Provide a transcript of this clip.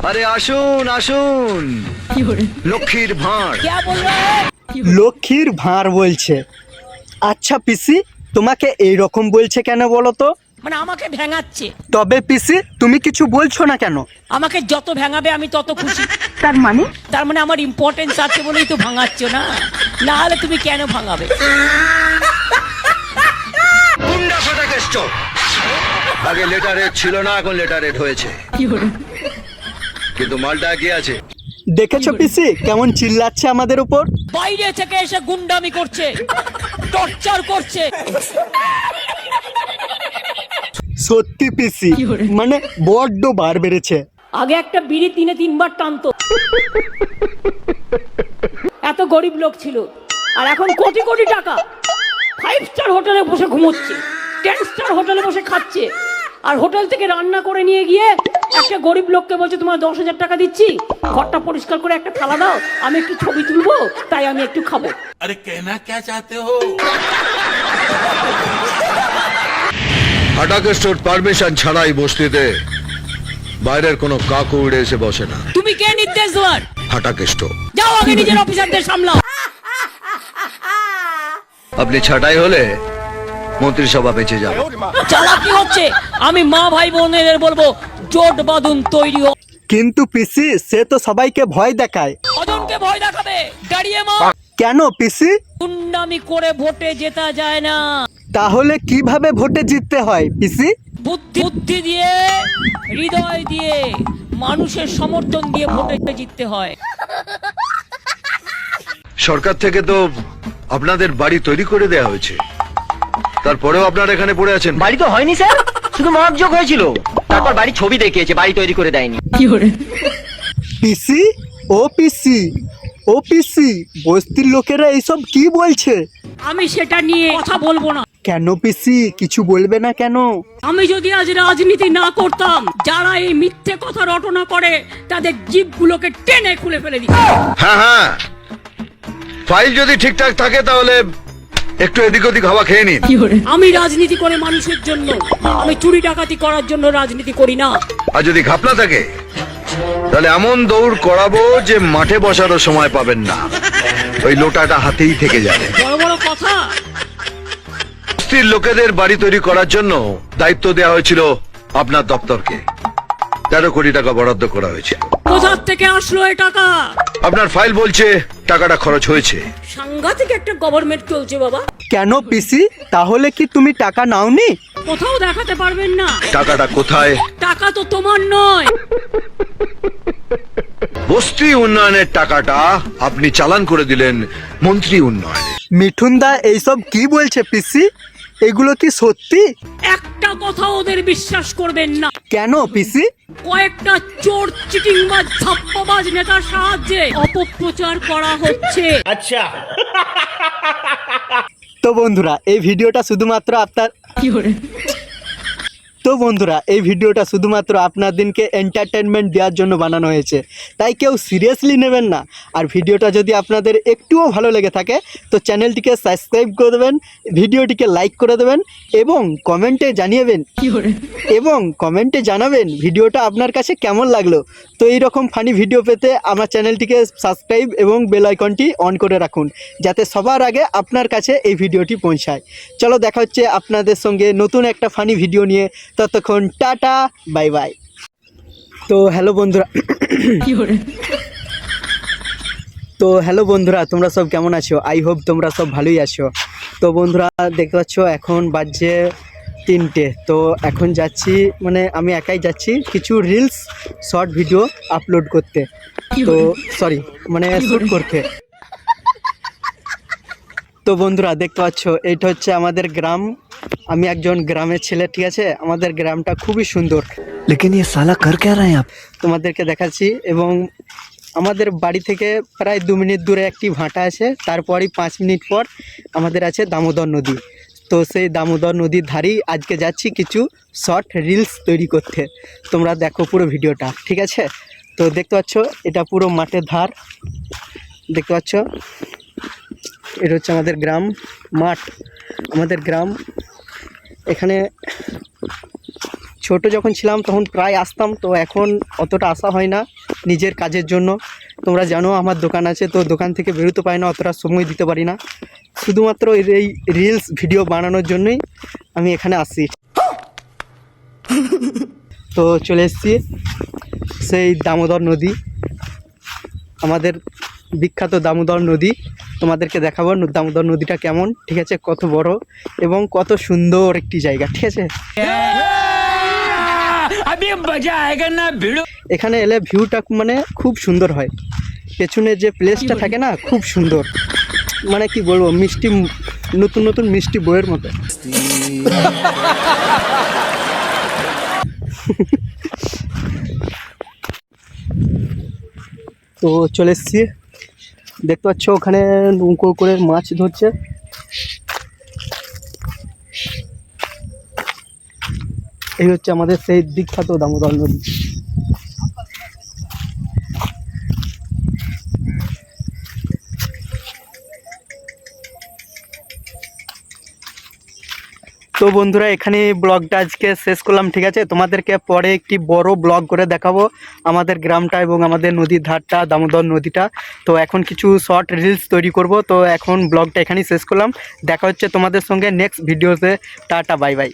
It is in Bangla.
আরে আসুন আসুন, লক্ষ্মীর ভাঁড়। লক্ষ্মীর ভাঁড় বলছে। আচ্ছা পিসি, তোমাকে এই রকম বলছে কেন বলো তো? মানে আমাকে ভেঙাচ্ছে। তবে পিসি তুমি কিছু বলছো না কেন? আমাকে যত ভেঙাবে আমি তত খুশি। তার মানে আমার ইম্পর্টেন্স আছে বলেই তো ভাঙাচ্ছ না, না হলে তুমি কেন ভাঙাবে? গুন্ডা ফাটাকেষ্ট। আগে লেটার রেট ছিল না, এখন লেটার রেট হয়েছে, কিন্তু মালটা কি আছে? দেখেছো পিসি কেমন চিল্লাচ্ছে আমাদের উপর? বাইরে থেকে এসে গুন্ডামি করছে, টর্চার করছে। সত্যি পিসি, মানে বড্ড বার বেড়েছে। আগে একটা বিড়ি 3-3 বার টানতো, এত গরিব লোক ছিল। আর এখন কোটি কোটি টাকা, 5 স্টার হোটেলে বসে ঘুমোচ্ছে, 10 স্টার হোটেলে বসে খাচ্ছে। আর হোটেল থেকে রান্না করে নিয়ে গিয়ে একটা গরিব লোককে বলছে তোমার 10,000 টাকা দিচ্ছি, ঘরটা পরিষ্কার করে একটা থালা দাও, আমি একটু ছবি তুলবো, তাই আমি একটু খাবো। আরে কেনা কে চাতে হো? ফাটাকেস্টোর পারমিশন ছাড়াই বস্তিতে বাইরের কোনো কাকু উড়ে এসে বসে না। তুমি কে নির্দেশ দেওয়ার? ফাটাকেষ্ট। যাও আগে নিজের অফিসারদের সামলাও। আপনি ছাঁটাই হলে মন্ত্রিসভা বেঁচে যাবে। চালাকি হচ্ছে, আমি মা ভাই বোনেদের বলবো জোট বাঁধুন, তৈরি হও। কিন্তু পিসি সে তো সবাইকে ভয় দেখায়। কজনকে ভয় দেখাবে? দাঁড়িয়ে মা। কেন পিসি? গুন্ডামি করে ভোটে জেতা যায় না। তাহলে কিভাবে ভোটে জিততে হয় পিসি? বুদ্ধি দিয়ে, হৃদয় দিয়ে, মানুষের সমর্থন দিয়ে ভোটে জিততে হয়। সরকার থেকে তো আপনাদের বাড়ি তৈরি করে দেয়া হয়েছে, তারপরেও আপনারা এখানে পড়ে আছেন। বাড়ি তো হয়নি স্যার, শুধু মহাভিযোগ হয়েছিল, তারপর বাড়ি ছবি দেখিয়েছে, বাড়ি তৈরি করে দেয়নি। পিসি, ও পিসি, ও পিসি, বস্তির লোকেরা এইসব কি বলছে? আমি সেটা নিয়ে কথা বলবো না। কেন পিসি, কিছু বলবে না কেন? আমি যদি আজ রাজনীতি না করতাম, যারা এই মিথ্যে কথা রটনা করে তাদের জিভগুলোকে টেনে খুলে ফেলে দিত। হ্যাঁ হ্যাঁ, ফাইল যদি ঠিকঠাক থাকে তাহলে একটু এদিক ওদিক হাওয়া খেয়ে নিন। আমি রাজনীতি করে মানুষের জন্য, আমি চুরি ডাকাতি করার জন্য রাজনীতি করি না। আর যদি ঘাপলা থাকে তাহলে এমন দৌড় করাবো যে মাঠে বসারও সময় পাবেন না, ওই লোটাটা হাতেই থেকে যাবে। বড় বড় কথা। বস্তির লোকেদের বাড়ি তৈরি করার জন্য দায়িত্ব দেওয়া হয়েছিল আপনার দপ্তরকে, 13 কোটি টাকা বরাদ্দ করা হয়েছিল। কোথার থেকে আসলো এই টাকা? আপনার ফাইল বলছে টাকাটা খরচ হয়েছে। সাংঘাতিক একটা গভর্নমেন্ট চলছে বাবা। কেন পিসি, তাহলে কি তুমি টাকা নাওনি? কোথাও দেখাতে পারবেন না। টাকাটা কোথায়? টাকা তো তোমার নয়। বস্তি উন্নয়নের টাকাটা আপনি চালান করে দিলেন মন্ত্রী উন্নয়নে। মিঠুনদা এইসব কি বলছে পিসি? এগুলো কি সত্যি? একটা কথা ওদের বিশ্বাস করবেন না। কেন পিসি? কয়েকটা চোর, চিটিংবাজ, ধাপ্পাবাজ নেতার সাহায্যে অপপ্রচার করা হচ্ছে। আচ্ছা, তো বন্ধুরা এই ভিডিওটা শুধুমাত্র আপনাদেরকে এন্টারটেনমেন্ট দেওয়ার জন্য বানানো হয়েছে, তাই কেউ সিরিয়াসলি নেবেন না। আর ভিডিওটা যদি আপনাদের একটুও ভালো লেগে থাকে তো চ্যানেলটিকে সাবস্ক্রাইব করে দেবেন, ভিডিওটিকে লাইক করে দেবেন এবং কমেন্টে জানাবেন ভিডিওটা আপনার কাছে কেমন লাগলো। তো এইরকম ফানি ভিডিও পেতে আমার চ্যানেলটিকে সাবস্ক্রাইব এবং বেল আইকনটি অন করে রাখুন, যাতে সবার আগে আপনার কাছে এই ভিডিওটি পৌঁছায়। চলো দেখা হচ্ছে আপনাদের সঙ্গে নতুন একটা ফানি ভিডিও নিয়ে, ততক্ষণ টাটা, বাই বাই। তো হ্যালো বন্ধুরা, তোমরা সব কেমন আছো? আই হোপ তোমরা সব ভালোই আছো। তো বন্ধুরা দেখতে পাচ্ছ এখন বাজছে 3টে। তো এখন যাচ্ছি, মানে আমি একাই যাচ্ছি কিছু রিলস শর্ট ভিডিও আপলোড করতে, তো সরি মানে শ্যুট করতে। তো বন্ধুরা দেখতে পাচ্ছ এইটা হচ্ছে আমাদের গ্রাম, আমি একজন গ্রামের ছেলে, ঠিক আছে? আমাদের গ্রামটা খুবই সুন্দর। लेकिन ये साला कर क्या रहे हैं आप? তোমাদেরকে দেখাচ্ছি। এবং আমাদের বাড়ি থেকে প্রায় 2 মিনিট দূরে একটি ভাটা আছে, তারপরই 5 মিনিট পর আমাদের আছে দামোদর নদী। তো সেই দামোদর নদীর ধারেই আজকে যাচ্ছি কিছু শর্ট রিলস তৈরি করতে। তোমরা দেখো পুরো ভিডিওটা, ঠিক আছে? তো দেখতে পাচ্ছ এটা পুরো মাঠের ধার, দেখতে পাচ্ছ এটা হচ্ছে আমাদের গ্রাম, মাঠ আমাদের গ্রাম। এখানে ছোট যখন ছিলাম তখন প্রায় আসতাম, তো এখন অতটা আসা হয় না নিজের কাজের জন্য। তোমরা জানো আমার দোকান আছে, তো দোকান থেকে বেরোতে পারি না, অতটা সময় দিতে পারি না। শুধুমাত্র এই রিলস ভিডিও বানানোর জন্যই আমি এখানে আসি। তো চলে এসেছি সেই দামোদর নদী, আমাদের বিখ্যাত দামোদর নদী। তোমাদেরকে দেখাবো দামোদর নদীটা কেমন, ঠিক আছে, কত বড় এবং কত সুন্দর একটি জায়গা, ঠিক আছে। এখানে এলে ভিউটা মানে খুব সুন্দর হয়, পেছনে যে প্লেসটা থাকে না খুব সুন্দর, মানে কি বলবো, মিষ্টি নতুন নতুন মিষ্টি বইয়ের মতো। তো চলে এসছি, দেখতে পাচ্ছ ওখানে নৌকো করে মাছ ধরছে। এই হচ্ছে আমাদের সেই বিখ্যাত দামোদর নদী। তো বন্ধুরা, এখানে ব্লগটা আজকে শেষ করলাম, ঠিক আছে। তোমাদেরকে পরে একটি বড় ব্লগ করে দেখাবো আমাদের গ্রামটা এবং আমাদের নদীর ধারটা, দামোদর নদীটা। তো এখন কিছু শর্ট রিলস তৈরি করব, তো এখন ব্লগটা এখানেই শেষ করলাম। দেখা হচ্ছে তোমাদের সঙ্গে নেক্সট ভিডিওতে। Tata, bye bye.